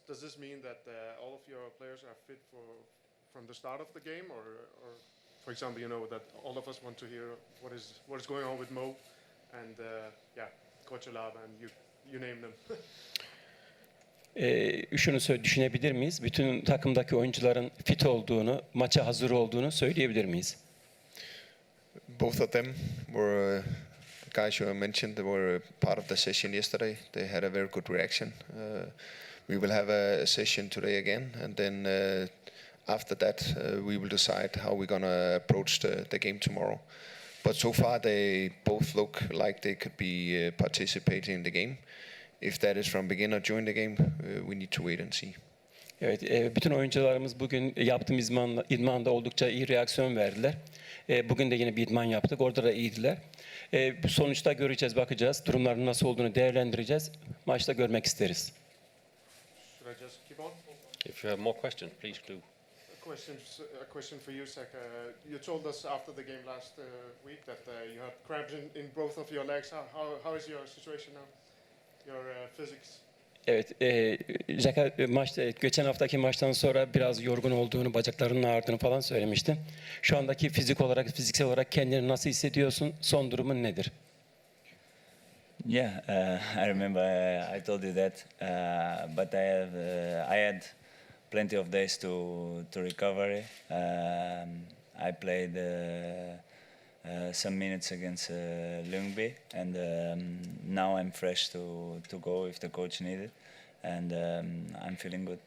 does this mean that all of your players are fit from the start of the game, or for example, that all of us want to hear what is going on with Mo and Koçalab and you name them. Şunu düşünebilir miyiz? Bütün takımdaki oyuncuların fit olduğunu, maça hazır olduğunu söyleyebilir miyiz? Both of them were the guys you mentioned. They were part of the session yesterday. They had a very good reaction. We will have a session today again, and then after that we will decide how we're gonna approach the game tomorrow. But so far they both look like they could be participating in the game. If that is from beginner during the game, we need to wait and see. Evet, bütün oyuncularımız bugün yaptığımız idmanda oldukça iyi reaksiyon verdiler. Bugün de yine bir idman yaptık, orada da iyiydiler. Sonuçta göreceğiz, bakacağız. Durumların nasıl olduğunu değerlendireceğiz. Maçta görmek isteriz. Should I just keep on? If you have more questions, please do. A question for you, Zach. You told us after the game last week that you had cramps in both of your legs. How is your situation now? Your physics? Evet, geçen haftaki maçtan sonra biraz yorgun olduğunu, bacaklarının ağrıdığını falan söylemiştin. Şu andaki fiziksel olarak kendini nasıl hissediyorsun? Son durumun nedir? Yeah, I remember I told you that, but I had plenty of days to recover. I played some minutes against Lyngby, and now I'm fresh to go if the coach needed, and I'm feeling good.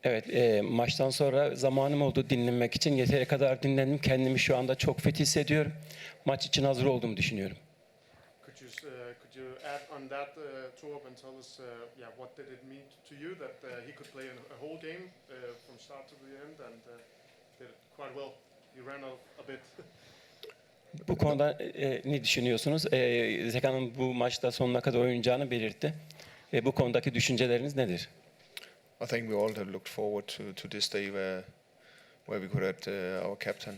Evet, maçtan sonra zamanım oldu dinlenmek için. Yeteri kadar dinlendim. Kendimi şu anda çok fit hissediyorum. Maç için hazır olduğumu düşünüyorum. Could you add on that Torb and tell us what did it mean to you that he could play a whole game from start to the end and did it quite well? You ran a bit. Bu konuda ne düşünüyorsunuz? Zekan'ın bu maçta sonuna kadar oynayacağını belirtti. Bu konudaki düşünceleriniz nedir? I think we all have looked forward to this day where we could have our captain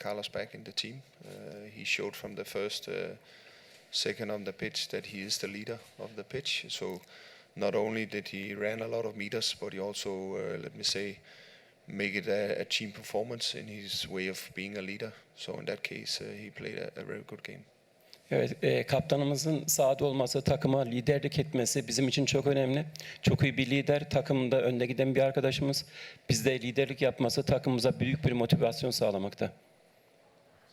Carlos back in the team. He showed from the first second on the pitch that he is the leader of the pitch. So not only did he ran a lot of meters, but he also make it a team performance in his way of being a leader. So in that case, he played a very good game. Evet, kaptanımızın sahada olması, takıma liderlik etmesi bizim için çok önemli. Çok iyi bir lider, takımda önde giden bir arkadaşımız. Bizde liderlik yapması takımımıza büyük bir motivasyon sağlamakta.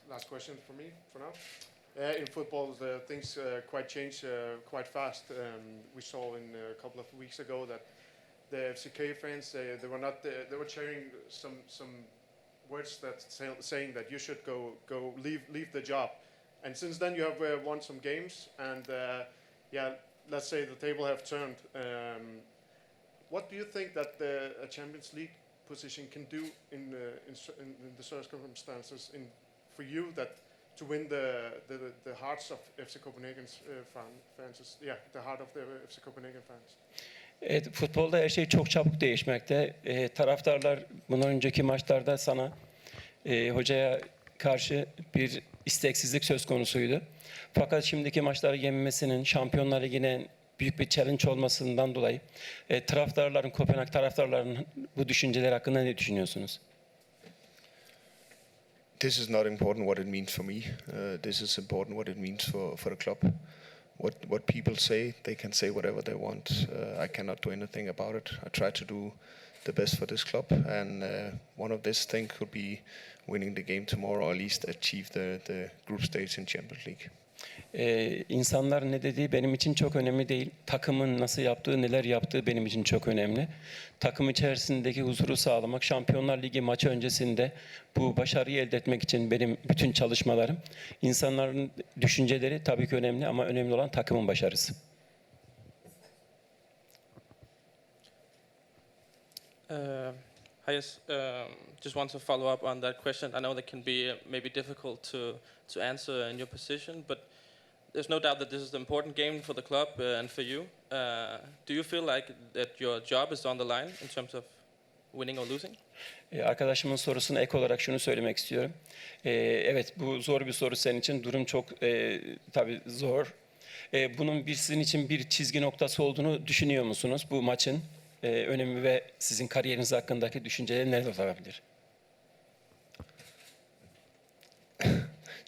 Last question for me for now. In football, things quite change quite fast. We saw in a couple of weeks ago that the FCK fans they were cheering some words that saying that you should go leave the job. And since then you have won some games and let's say the table have turned. What do you think that a Champions League position can do in the circumstances for you to win the hearts of FC Copenhagen's fans? Yeah, the heart of the FC Copenhagen fans. Evet, futbolda her şey çok çabuk değişmekte. Taraftarlar bundan önceki maçlarda sana hocaya karşı bir isteksizlik söz konusuydu. Fakat şimdiki maçları yenmesinin, Şampiyonlar Ligi'ne büyük bir challenge olmasından dolayı Kopenhag taraftarlarının bu düşünceler hakkında ne düşünüyorsunuz? This is not important what it means for me. This is important what it means for the club. What people say, they can say whatever they want. I cannot do anything about it. I try to do the best for this club, and one of this things could be winning the game tomorrow, or at least achieve the group stage in Champions League. İnsanların ne dediği benim için çok önemli değil. Takımın nasıl yaptığı, neler yaptığı benim için çok önemli. Takım içerisindeki huzuru sağlamak, Şampiyonlar Ligi maçı öncesinde bu başarıyı elde etmek için benim bütün çalışmalarım. İnsanların düşünceleri tabii ki önemli ama önemli olan takımın başarısı. Yes, just want to follow up on that question. I know that can be maybe difficult to answer in your position, but there's no doubt that this is an important game for the club and for you. Do you feel like that your job is on the line in terms of winning or losing? Arkadaşımın sorusuna ek olarak şunu söylemek istiyorum. Evet, bu zor bir soru senin için. Durum çok tabii zor. Bunun sizin için bir çizgi noktası olduğunu düşünüyor musunuz bu maçın? önemi ve sizin kariyeriniz hakkındaki düşünceleri neler olabilir?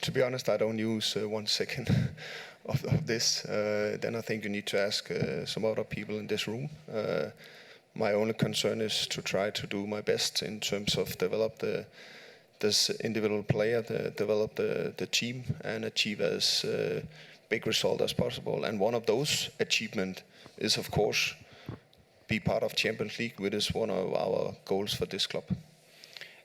To be honest, I don't use 1 second of this. Then I think you need to ask some other people in this room. My only concern is to try to do my best in terms of develop this individual player, develop the team, and achieve as big result as possible. And one of those achievement is, of course, be part of Champions League, which is one of our goals for this club.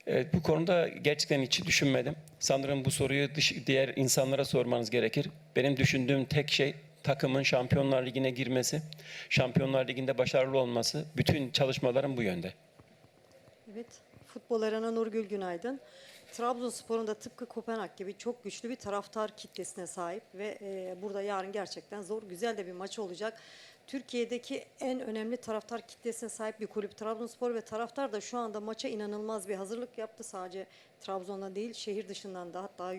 Evet, bu konuda gerçekten hiç düşünmedim. Sanırım bu soruyu diğer insanlara sormanız gerekir. Benim düşündüğüm tek şey takımın Şampiyonlar Ligi'ne girmesi, Şampiyonlar Ligi'nde başarılı olması. Bütün çalışmalarım bu yönde. Evet, futbol arena Nurgül günaydın. Trabzonspor'un da tıpkı Kopenhag gibi çok güçlü bir taraftar kitlesine sahip ve burada yarın gerçekten zor, güzel de bir maç olacak. Türkiye'deki en önemli taraftar kitlesine sahip bir kulüp Trabzonspor ve taraftar da şu anda maça inanılmaz bir hazırlık yaptı. Sadece Trabzon'da değil, şehir dışından da hatta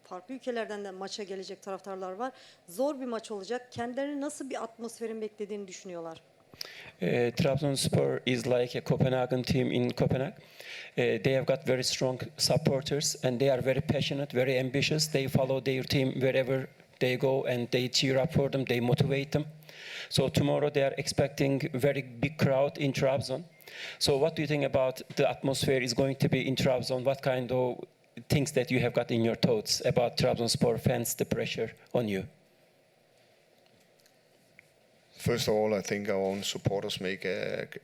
farklı ülkelerden de maça gelecek taraftarlar var. Zor bir maç olacak. Kendilerini nasıl bir atmosferin beklediğini düşünüyorlar? Trabzonspor is like a Copenhagen team in Copenhagen. They have got very strong supporters and they are very passionate, very ambitious. They follow their team wherever they go and they cheer up for them, they motivate them. So tomorrow they are expecting a very big crowd in Trabzon. So what do you think about the atmosphere is going to be in Trabzon? What kind of things that you have got in your thoughts about Trabzonspor fans, the pressure on you? First of all, I think our own supporters make it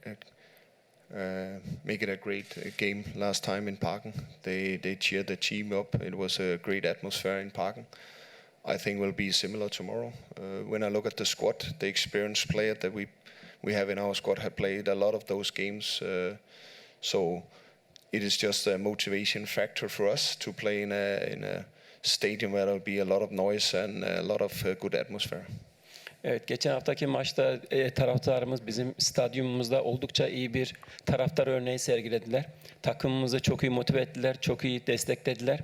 a great game last time in Parken. They cheered the team up. It was a great atmosphere in Parken. I think will be similar tomorrow. When I look at the squad, the experienced player that we have in our squad have played a lot of those games. So it is just a motivation factor for us to play in a stadium where there will be a lot of noise and a lot of good atmosphere. Evet, geçen haftaki maçta taraftarımız bizim stadyumumuzda oldukça iyi bir taraftar örneği sergilediler. Takımımızı çok iyi motive ettiler, çok iyi desteklediler.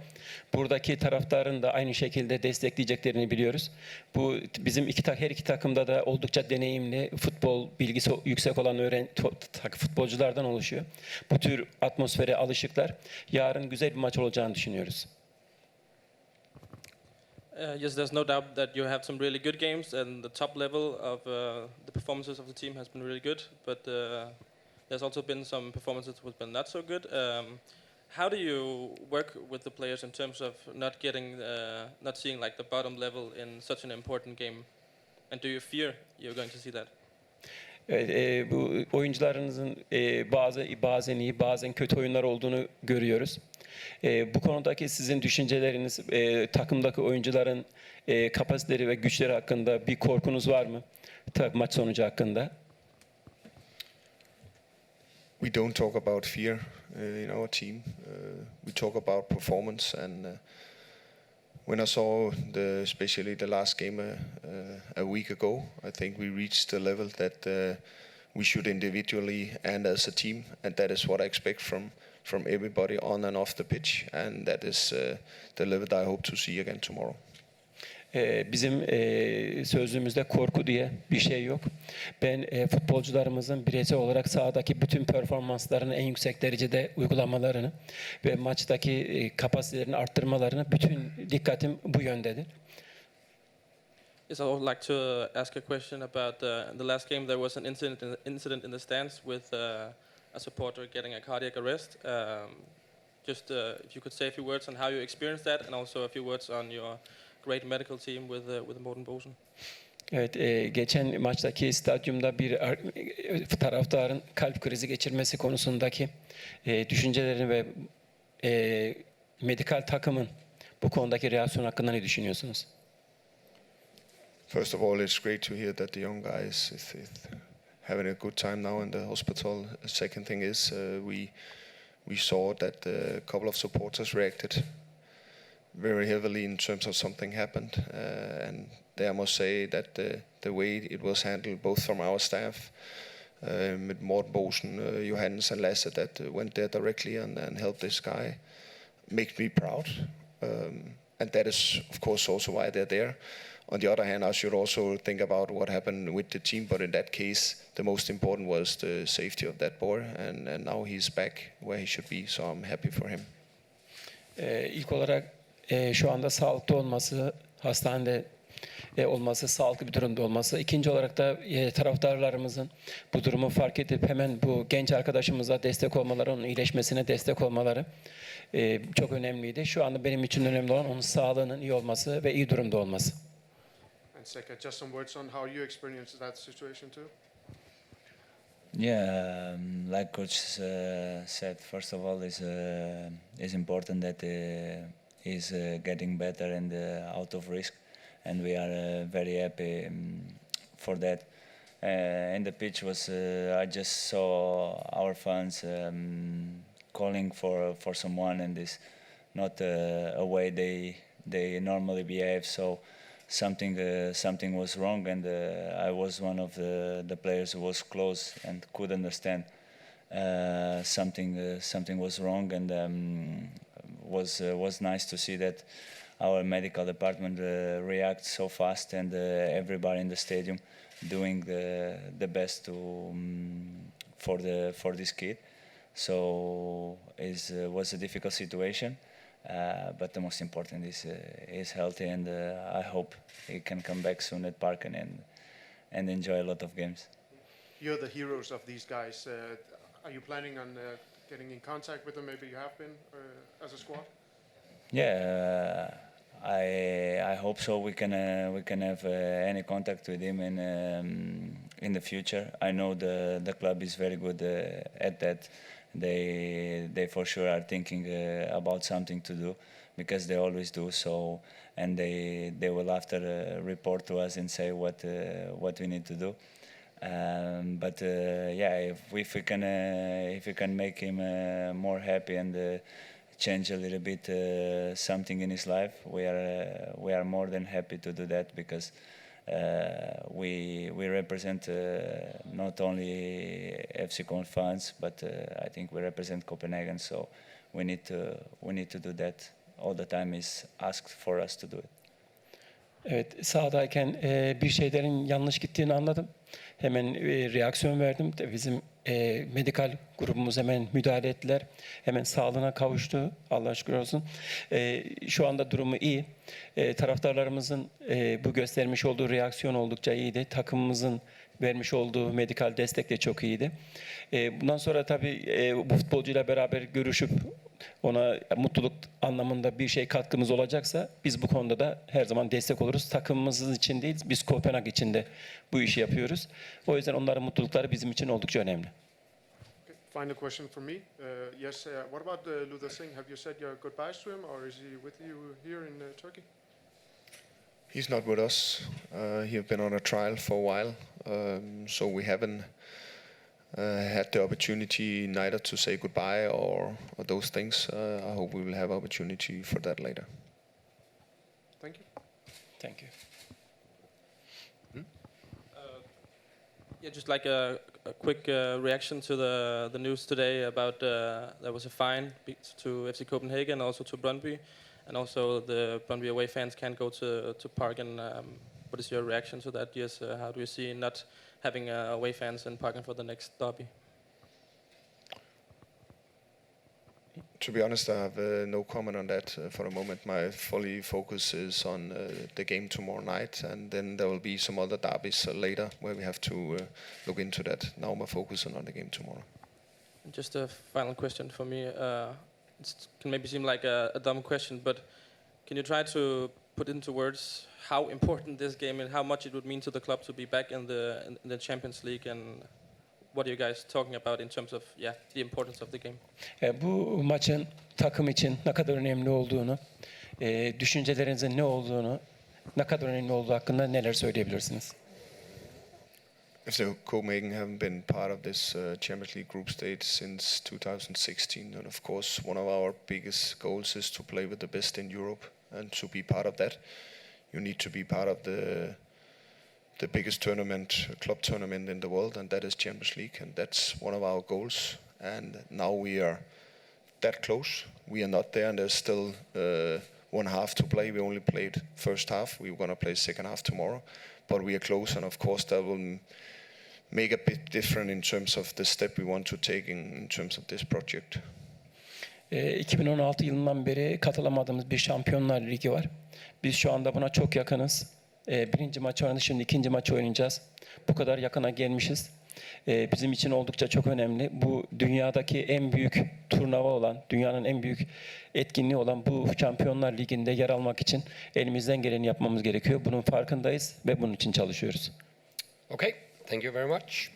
Buradaki taraftarın da aynı şekilde destekleyeceklerini biliyoruz. Bu bizim her iki takımda da oldukça deneyimli, futbol bilgisi yüksek olan futbolculardan oluşuyor. Bu tür atmosfere alışıklar. Yarın güzel bir maç olacağını düşünüyoruz. Yes, there's no doubt that you have some really good games, and the top level of the performances of the team has been really good. But there's also been some performances that have been not so good. How do you work with the players in terms of not seeing like the bottom level in such an important game? And do you fear you're going to see that? Evet, bu oyuncularınızın bazen iyi, bazen kötü oyunlar olduğunu görüyoruz. Bu konudaki sizin düşünceleriniz, takımdaki oyuncuların kapasiteleri ve güçleri hakkında bir korkunuz var mı? Maç sonucu hakkında. We don't talk about fear in our team. We talk about performance. And when I saw especially the last game a week ago, I think we reached the level that we should individually and as a team, and that is what I expect from everybody on and off the pitch, and that is the level that I hope to see again tomorrow. Bizim sözlüğümüzde korku diye bir şey yok. Ben futbolcularımızın bireysel olarak sahadaki bütün performanslarını en yüksek derecede uygulamalarını ve maçtaki kapasitelerini arttırmalarını bütün dikkatim bu yöndedir. Yes, I would like to ask a question about the last game. There was an incident in the stands with a supporter getting a cardiac arrest. Just if you could say a few words on how you experienced that, and also a few words on your great medical team with Morten Bosen. Evet, geçen maçtaki stadyumda bir taraftarın kalp krizi geçirmesi konusundaki düşüncelerini ve medikal takımın bu konudaki reaksiyon hakkında ne düşünüyorsunuz? First of all, it's great to hear that the young guys is having a good time now in the hospital. The second thing is we saw that a couple of supporters reacted very heavily in terms of something happened, and I must say that the way it was handled, both from our staff, with Morten Bosen, Johannes and Lasse, that went there directly and helped this guy, makes me proud, and that is of course also why they're there. on the other hand, I should also think about what happened with the team. But in that case, the most important was the safety of that boy, and now he's back where he should be. So I'm happy for him. İlk olarak şu anda sağlıklı olması, hastanede olması, sağlıklı bir durumda olması. İkinci olarak da taraftarlarımızın bu durumu fark edip hemen bu genç arkadaşımıza destek olmaları, onun iyileşmesine destek olmaları çok önemliydi. Şu anda benim için önemli olan onun sağlığının iyi olması ve iyi durumda olması. And Seka, just some words on how you experienced that situation too. Yeah, like coach said, first of all, is important that he's getting better and out of risk, and we are very happy for that. And the pitch was, I just saw our fans calling for someone, and it's not a way they normally behave. So something was wrong, and I was one of the players who was close and could understand something was wrong, and was nice to see that our medical department react so fast, and everybody in the stadium doing the best for this kid. So it was a difficult situation. But the most important is healthy, and I hope he can come back soon at Parken and enjoy a lot of games. You're the heroes of these guys. Are you planning on getting in contact with them? Maybe you have been as a squad. Yeah, I hope so. We can have any contact with him in the future. I know the club is very good at that. They for sure are thinking about something to do, because they always do so, and they will after report to us and say what we need to do. But yeah, if we can make him more happy and change a little bit something in his life, we are more than happy to do that, because we represent not only FC Copenhagen fans, but I think we represent Copenhagen. So we need to do that all the time. Is asked for us to do it. Evet, sahadayken bir şeylerin yanlış gittiğini anladım. Hemen reaksiyon verdim. Bizim medikal grubumuz hemen müdahale ettiler. Hemen sağlığına kavuştu. Allah'a şükür olsun. Şu anda durumu iyi. Taraftarlarımızın bu göstermiş olduğu reaksiyon oldukça iyiydi. Takımımızın vermiş olduğu medikal destek de çok iyiydi. Bundan sonra tabii bu futbolcuyla beraber görüşüp ona mutluluk anlamında bir şey katkımız olacaksa biz bu konuda da her zaman destek oluruz. Takımımız için değil, biz Kopenhag için de bu işi yapıyoruz. O yüzden onların mutlulukları bizim için oldukça önemli. Okay. Final question for me. Yes, what about Luther Singh? Have you said your goodbyes to him, or is he with you here in Turkey? He's not with us. He's been on a trial for a while, so we haven't had the opportunity neither to say goodbye or those things. I hope we will have opportunity for that later. Thank you. Thank you. Yeah, just like a quick reaction to the news today about there was a fine to FC Copenhagen, also to Brøndby, and also the Brøndby away fans can't go to Parken. What is your reaction to that? Yes, how do you see not having away fans in Parken for the next derby? To be honest, I have no comment on that for the moment. My fully focus is on the game tomorrow night, and then there will be some other derbies later where we have to look into that. Now my focus is on the game tomorrow. Just a final question for me. It can maybe seem like a dumb question, but can you try to put into words how important this game and how much it would mean to the club to be back in the Champions League, and what are you guys talking about in terms of the importance of the game? Bu maçın takım için ne kadar önemli olduğunu, düşüncelerinizin ne olduğunu, ne kadar önemli olduğu hakkında neler söyleyebilirsiniz? FC Copenhagen haven't been part of this Champions League group stage since 2016, and of course one of our biggest goals is to play with the best in Europe, and to be part of that you need to be part of the biggest tournament, club tournament in the world, and that is Champions League, and that's one of our goals. And now we are that close. We are not there, and there's still one half to play. We only played first half. We're going to play second half tomorrow, but we are close, and of course that will make a bit different in terms of the step we want to take in terms of this project. 2016 yılından beri katılamadığımız bir Şampiyonlar Ligi var. Biz şu anda buna çok yakınız. Birinci maç oynadık, şimdi ikinci maç oynayacağız. Bu kadar yakına gelmişiz. Bizim için oldukça çok önemli. Bu dünyadaki en büyük turnuva olan, dünyanın en büyük etkinliği olan bu Şampiyonlar Ligi'nde yer almak için elimizden geleni yapmamız gerekiyor. Bunun farkındayız ve bunun için çalışıyoruz. Okay, thank you very much.